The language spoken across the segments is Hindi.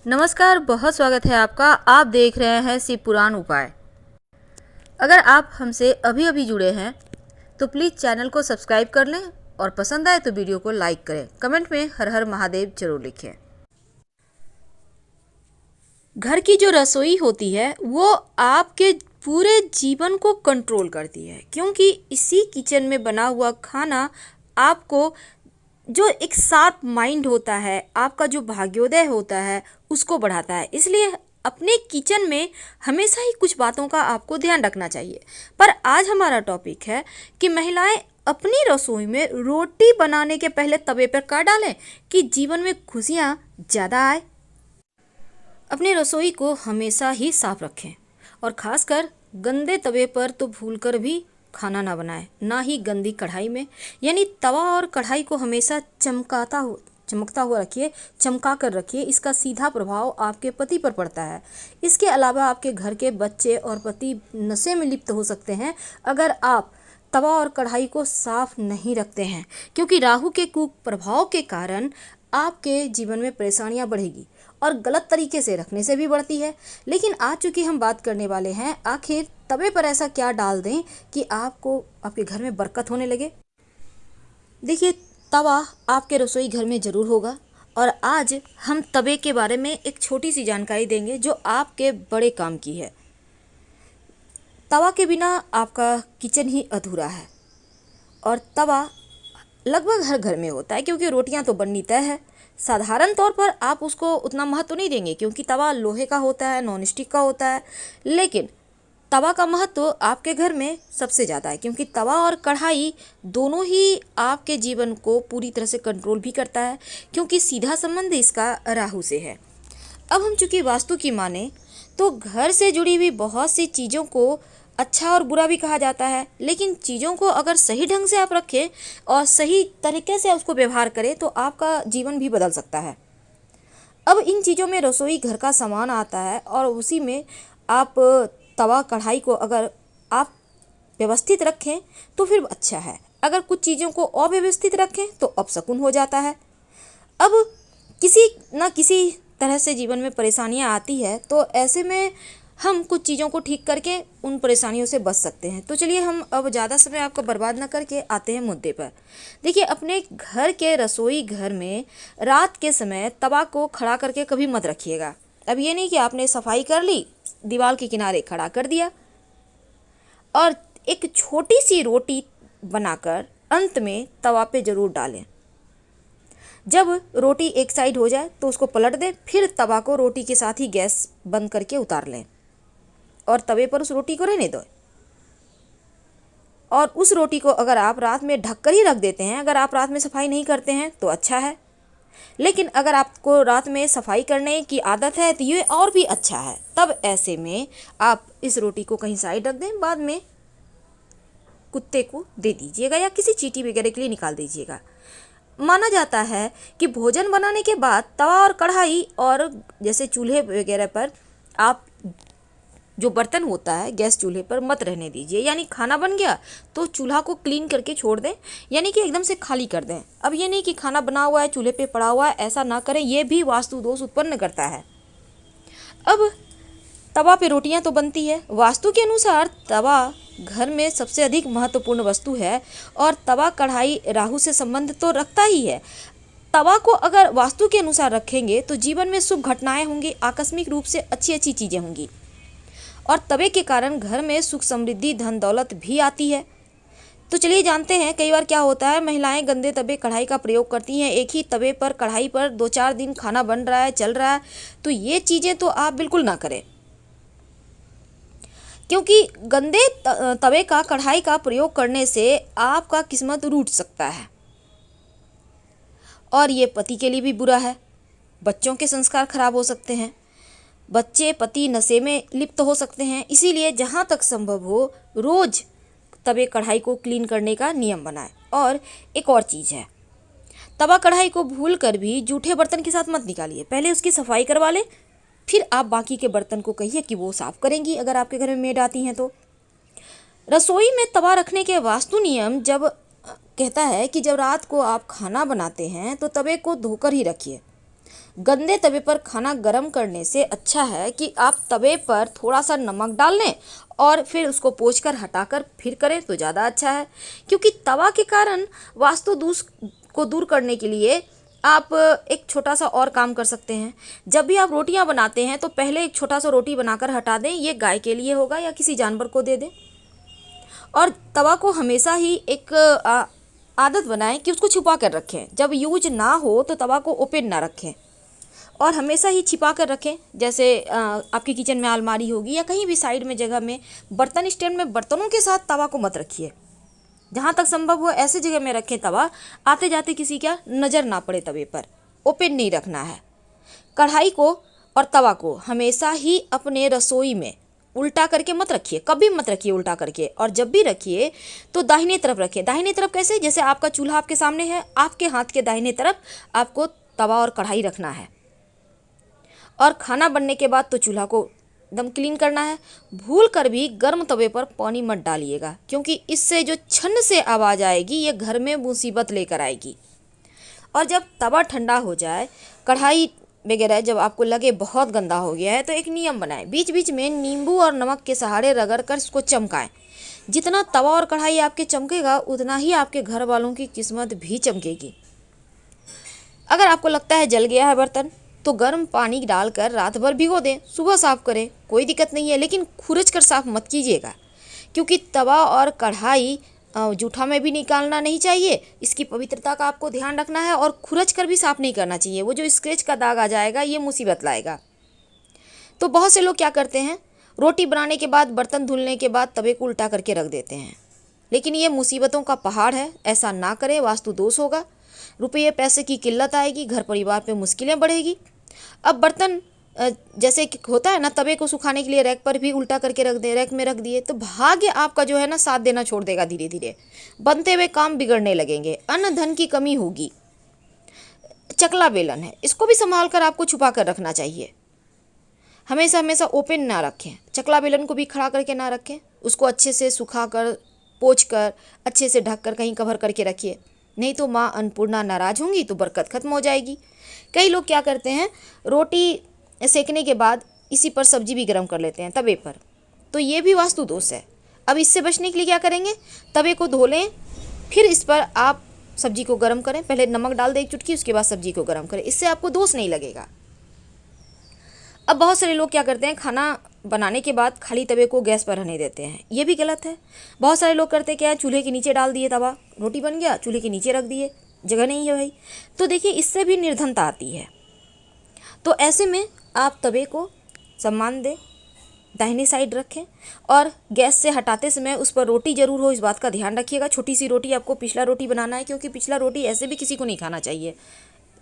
नमस्कार, बहुत स्वागत है आपका। आप देख रहे हैं शिव पुराण उपाय। अगर आप हमसे अभी अभी जुड़े हैं तो प्लीज़ चैनल को सब्सक्राइब कर लें और पसंद आए तो वीडियो को लाइक करें। कमेंट में हर हर महादेव जरूर लिखें। घर की जो रसोई होती है वो आपके पूरे जीवन को कंट्रोल करती है, क्योंकि इसी किचन में बना हुआ खाना आपको जो एक शार्प माइंड होता है, आपका जो भाग्योदय होता है, उसको बढ़ाता है। इसलिए अपने किचन में हमेशा ही कुछ बातों का आपको ध्यान रखना चाहिए। पर आज हमारा टॉपिक है कि महिलाएं अपनी रसोई में रोटी बनाने के पहले तवे पर क्या डालें कि जीवन में खुशियां ज़्यादा आए। अपनी रसोई को हमेशा ही साफ रखें और ख़ासकर गंदे तवे पर तो भूलकर भी खाना ना बनाएं, ना ही गंदी कढ़ाई में। यानी तवा और कढ़ाई को हमेशा चमकता हुआ रखिए, चमका कर रखिए। इसका सीधा प्रभाव आपके पति पर पड़ता है। इसके अलावा आपके घर के बच्चे और पति नशे में लिप्त हो सकते हैं अगर आप तवा और कढ़ाई को साफ नहीं रखते हैं, क्योंकि राहु के कुप्रभाव के कारण आपके जीवन में परेशानियां बढ़ेगी और गलत तरीके से रखने से भी बढ़ती है। लेकिन आज चूंकि हम बात करने वाले हैं आखिर तवे पर ऐसा क्या डाल दें कि आपको आपके घर में बरकत होने लगे। देखिए, तवा आपके रसोई घर में ज़रूर होगा और आज हम तवे के बारे में एक छोटी सी जानकारी देंगे जो आपके बड़े काम की है। तवा के बिना आपका किचन ही अधूरा है और तवा लगभग हर घर में होता है, क्योंकि रोटियां तो बननी तय है। साधारण तौर पर आप उसको उतना महत्व नहीं देंगे क्योंकि तवा लोहे का होता है, नॉन स्टिक का होता है। लेकिन तवा का महत्व आपके घर में सबसे ज़्यादा है, क्योंकि तवा और कढ़ाई दोनों ही आपके जीवन को पूरी तरह से कंट्रोल भी करता है, क्योंकि सीधा संबंध इसका राहु से है। अब हम चूंकि वास्तु की माने तो घर से जुड़ी हुई बहुत सी चीज़ों को अच्छा और बुरा भी कहा जाता है, लेकिन चीज़ों को अगर सही ढंग से आप रखें और सही तरीके से उसको व्यवहार करें तो आपका जीवन भी बदल सकता है। अब इन चीज़ों में रसोई घर का सामान आता है और उसी में आप तवा कढ़ाई को अगर आप व्यवस्थित रखें तो फिर अच्छा है। अगर कुछ चीज़ों को अव्यवस्थित रखें तो अपशकुन हो जाता है। अब किसी न किसी तरह से जीवन में परेशानियां आती है, तो ऐसे में हम कुछ चीज़ों को ठीक करके उन परेशानियों से बच सकते हैं। तो चलिए हम अब ज़्यादा समय आपका बर्बाद न करके आते हैं मुद्दे पर। देखिए, अपने घर के रसोई घर में रात के समय तवा को खड़ा करके कभी मत रखिएगा। अब ये नहीं कि आपने सफाई कर ली, दीवार के किनारे खड़ा कर दिया। और एक छोटी सी रोटी बनाकर अंत में तवा पे ज़रूर डालें। जब रोटी एक साइड हो जाए तो उसको पलट दें, फिर तवा को रोटी के साथ ही गैस बंद करके उतार लें और तवे पर उस रोटी को रहने दो। और उस रोटी को अगर आप रात में ढककर ही रख देते हैं, अगर आप रात में सफाई नहीं करते हैं तो अच्छा है। लेकिन अगर आपको रात में सफाई करने की आदत है तो ये और भी अच्छा है। तब ऐसे में आप इस रोटी को कहीं साइड रख दें, बाद में कुत्ते को दे दीजिएगा या किसी चींटी वगैरह के लिए निकाल दीजिएगा। माना जाता है कि भोजन बनाने के बाद तवा और कढ़ाई और जैसे चूल्हे वगैरह पर आप जो बर्तन होता है गैस चूल्हे पर मत रहने दीजिए। यानी खाना बन गया तो चूल्हा को क्लीन करके छोड़ दें, यानी कि एकदम से खाली कर दें। अब ये नहीं कि खाना बना हुआ है चूल्हे पे पड़ा हुआ है, ऐसा ना करें, ये भी वास्तु दोष उत्पन्न करता है। अब तवा पे रोटियां तो बनती है। वास्तु के अनुसार तवा घर में सबसे अधिक महत्वपूर्ण वस्तु है और तवा कढ़ाई राहु से संबंध तो रखता ही है। तवा को अगर वास्तु के अनुसार रखेंगे तो जीवन में शुभ घटनाएं होंगी, आकस्मिक रूप से अच्छी अच्छी चीज़ें होंगी और तवे के कारण घर में सुख समृद्धि धन दौलत भी आती है। तो चलिए जानते हैं कई बार क्या होता है, महिलाएं गंदे तवे कढ़ाई का प्रयोग करती हैं। एक ही तवे पर कढ़ाई पर 2-4 दिन खाना बन रहा है, चल रहा है, तो ये चीज़ें तो आप बिल्कुल ना करें, क्योंकि गंदे तवे का कढ़ाई का प्रयोग करने से आपका किस्मत रूठ सकता है और ये पति के लिए भी बुरा है। बच्चों के संस्कार खराब हो सकते हैं, बच्चे पति नशे में लिप्त हो सकते हैं। इसीलिए जहाँ तक संभव हो रोज़ तवे कढ़ाई को क्लीन करने का नियम बनाएं। और एक और चीज़ है, तवा कढ़ाई को भूल कर भी जूठे बर्तन के साथ मत निकालिए। पहले उसकी सफाई करवा लें, फिर आप बाकी के बर्तन को कहिए कि वो साफ़ करेंगी अगर आपके घर में मेड आती हैं तो। रसोई में तवा रखने के वास्तु नियम जब कहता है कि जब रात को आप खाना बनाते हैं तो तवे को धोकर ही रखिए। गंदे तवे पर खाना गर्म करने से अच्छा है कि आप तवे पर थोड़ा सा नमक डाल लें और फिर उसको पोंछकर हटाकर फिर करें तो ज़्यादा अच्छा है। क्योंकि तवा के कारण वास्तु दोष को दूर करने के लिए आप एक छोटा सा और काम कर सकते हैं। जब भी आप रोटियां बनाते हैं तो पहले एक छोटा सा रोटी बनाकर हटा दें, ये गाय के लिए होगा या किसी जानवर को दे दें। और तवा को हमेशा ही एक आदत बनाएं कि उसको छुपा कर रखें। जब यूज ना हो तो तवा को ओपन ना रखें और हमेशा ही छिपा कर रखें। जैसे आपकी किचन में अलमारी होगी या कहीं भी साइड में जगह में बर्तन स्टैंड में बर्तनों के साथ तवा को मत रखिए। जहाँ तक संभव हो ऐसे जगह में रखें तवा आते जाते किसी का नज़र ना पड़े तवे पर। ओपन नहीं रखना है। कढ़ाई को और तवा को हमेशा ही अपने रसोई में उल्टा करके मत रखिए, कभी मत रखिए उल्टा करके। और जब भी रखिए तो दाहिने तरफ रखिए। दाहिने तरफ कैसे? जैसे आपका चूल्हा आपके सामने है, आपके हाथ के दाहिने तरफ आपको तवा और कढ़ाई रखना है। और खाना बनने के बाद तो चूल्हा को एकदम क्लीन करना है। भूल कर भी गर्म तवे पर पानी मत डालिएगा, क्योंकि इससे जो छन से आवाज़ आएगी ये घर में मुसीबत लेकर आएगी। और जब तवा ठंडा हो जाए, कढ़ाई वगैरह जब आपको लगे बहुत गंदा हो गया है, तो एक नियम बनाएं। बीच बीच में नींबू और नमक के सहारे रगड़ कर इसको चमकाएं। जितना तवा और कढ़ाई आपके चमकेगा उतना ही आपके घर वालों की किस्मत भी चमकेगी। अगर आपको लगता है जल गया है बर्तन तो गर्म पानी डालकर रात भर भिगो दें, सुबह साफ करें, कोई दिक्कत नहीं है। लेकिन खुरच कर साफ मत कीजिएगा, क्योंकि तवा और कढ़ाई जूठा में भी निकालना नहीं चाहिए। इसकी पवित्रता का आपको ध्यान रखना है और खुरच कर भी साफ नहीं करना चाहिए। वो जो स्क्रैच का दाग आ जाएगा ये मुसीबत लाएगा। तो बहुत से लोग क्या करते हैं, रोटी बनाने के बाद बर्तन धुलने के बाद तवे को उल्टा करके रख देते हैं, लेकिन ये मुसीबतों का पहाड़ है। ऐसा ना करें, वास्तु दोष होगा, रुपये पैसे की किल्लत आएगी, घर परिवार पे मुश्किलें बढ़ेगी। अब बर्तन जैसे कि होता है ना, तवे को सुखाने के लिए रैक पर भी उल्टा करके रख दे, रैक में रख दिए तो भाग्य आपका जो है ना साथ देना छोड़ देगा। धीरे धीरे बनते हुए काम बिगड़ने लगेंगे, अन्न धन की कमी होगी। चकला बेलन है, इसको भी संभाल कर आपको छुपा कर रखना चाहिए। हमेशा हमेशा ओपन ना रखें। चकला बेलन को भी खड़ा करके ना रखें, उसको अच्छे से सुखा कर पोंछ कर अच्छे से ढक कर कहीं कवर करके रखिए, नहीं तो माँ अन्नपूर्णा नाराज़ होंगी तो बरकत खत्म हो जाएगी। कई लोग क्या करते हैं, रोटी सेकने के बाद इसी पर सब्जी भी गर्म कर लेते हैं तवे पर, तो ये भी वास्तु दोष है। अब इससे बचने के लिए क्या करेंगे, तवे को धो लें, फिर इस पर आप सब्जी को गर्म करें। पहले नमक डाल दें एक चुटकी, उसके बाद सब्जी को गर्म करें, इससे आपको दोष नहीं लगेगा। अब बहुत सारे लोग क्या करते हैं, खाना बनाने के बाद खाली तवे को गैस पर रहने देते हैं, ये भी गलत है। बहुत सारे लोग करते क्या है, चूल्हे के नीचे डाल दिए तवा, रोटी बन गया, चूल्हे के नीचे रख दिए, जगह नहीं है भाई। तो देखिए इससे भी निर्धनता आती है। तो ऐसे में आप तवे को सम्मान दें, दाहिने साइड रखें और गैस से हटाते समय उस पर रोटी ज़रूर हो, इस बात का ध्यान रखिएगा। छोटी सी रोटी आपको पिछला रोटी बनाना है, क्योंकि पिछला रोटी ऐसे भी किसी को नहीं खाना चाहिए।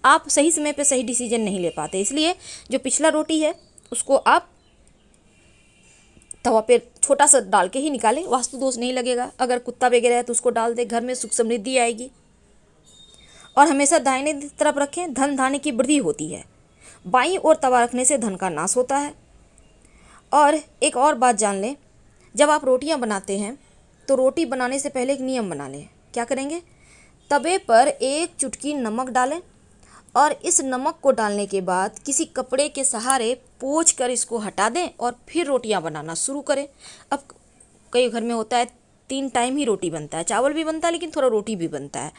आप सही समय पे सही डिसीजन नहीं ले पाते, इसलिए जो पिछला रोटी है उसको आप तवा पे छोटा सा डाल के ही निकालें, वास्तु दोष नहीं लगेगा। अगर कुत्ता वगैरह है तो उसको डाल दें, घर में सुख समृद्धि आएगी। और हमेशा दाहिने तरफ रखें, धन धान्य की वृद्धि होती है। बाईं ओर तवा रखने से धन का नाश होता है। और एक और बात जान लें, जब आप रोटियां बनाते हैं तो रोटी बनाने से पहले एक नियम बना लें। क्या करेंगे, तवे पर एक चुटकी नमक डालें और इस नमक को डालने के बाद किसी कपड़े के सहारे पोंछ कर इसको हटा दें और फिर रोटियां बनाना शुरू करें। अब कई घर में होता है 3 टाइम ही रोटी बनता है, चावल भी बनता है लेकिन थोड़ा रोटी भी बनता है।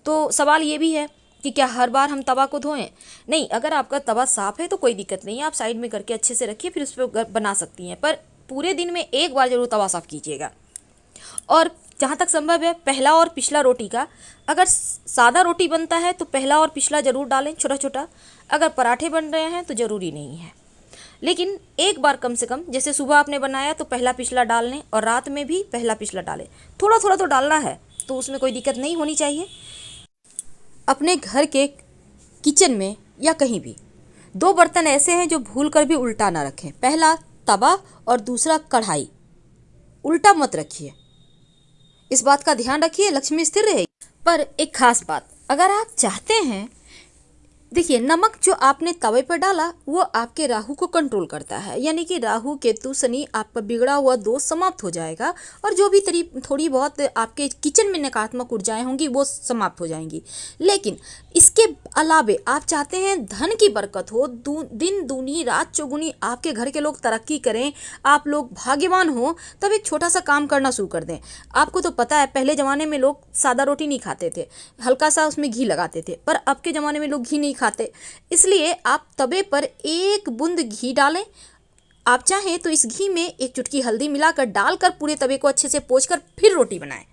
तो सवाल ये भी है कि क्या हर बार हम तवा को धोएं? नहीं, अगर आपका तवा साफ़ है तो कोई दिक्कत नहीं है, आप साइड में करके अच्छे से रखिए, फिर उस पर बना सकती हैं। पर पूरे दिन में एक बार ज़रूर तवा साफ़ कीजिएगा। और जहाँ तक संभव है पहला और पिछला रोटी का, अगर सादा रोटी बनता है तो पहला और पिछला ज़रूर डालें छोटा छोटा। अगर पराठे बन रहे हैं तो ज़रूरी नहीं है, लेकिन एक बार कम से कम, जैसे सुबह आपने बनाया तो पहला पिछला डाल लें और रात में भी पहला पिछला डालें। थोड़ा थोड़ा तो डालना है, तो उसमें कोई दिक्कत नहीं होनी चाहिए। अपने घर के किचन में या कहीं भी 2 बर्तन ऐसे हैं जो भूल कर भी उल्टा ना रखें। पहला तवा और दूसरा कढ़ाई, उल्टा मत रखिए, इस बात का ध्यान रखिए, लक्ष्मी स्थिर रहेगी। पर एक खास बात, अगर आप चाहते हैं देखिए, नमक जो आपने तवे पर डाला वो आपके राहु को कंट्रोल करता है, यानी कि राहु केतु शनि आपका बिगड़ा हुआ दोष समाप्त हो जाएगा और जो भी थोड़ी बहुत आपके किचन में नकारात्मक ऊर्जाएं होंगी वो समाप्त हो जाएंगी। लेकिन इसके अलावे आप चाहते हैं धन की बरकत हो, दिन दूनी रात चौगुनी आपके घर के लोग तरक्की करें, आप लोग भाग्यवान हो, तब एक छोटा सा काम करना शुरू कर दें। आपको तो पता है पहले ज़माने में लोग सादा रोटी नहीं खाते थे, हल्का सा उसमें घी लगाते थे, पर अब के ज़माने में लोग घी नहीं खाते। इसलिए आप तवे पर एक बूंद घी डालें। आप चाहें तो इस घी में एक चुटकी हल्दी मिलाकर डालकर पूरे तवे को अच्छे से पोंछकर फिर रोटी बनाएं।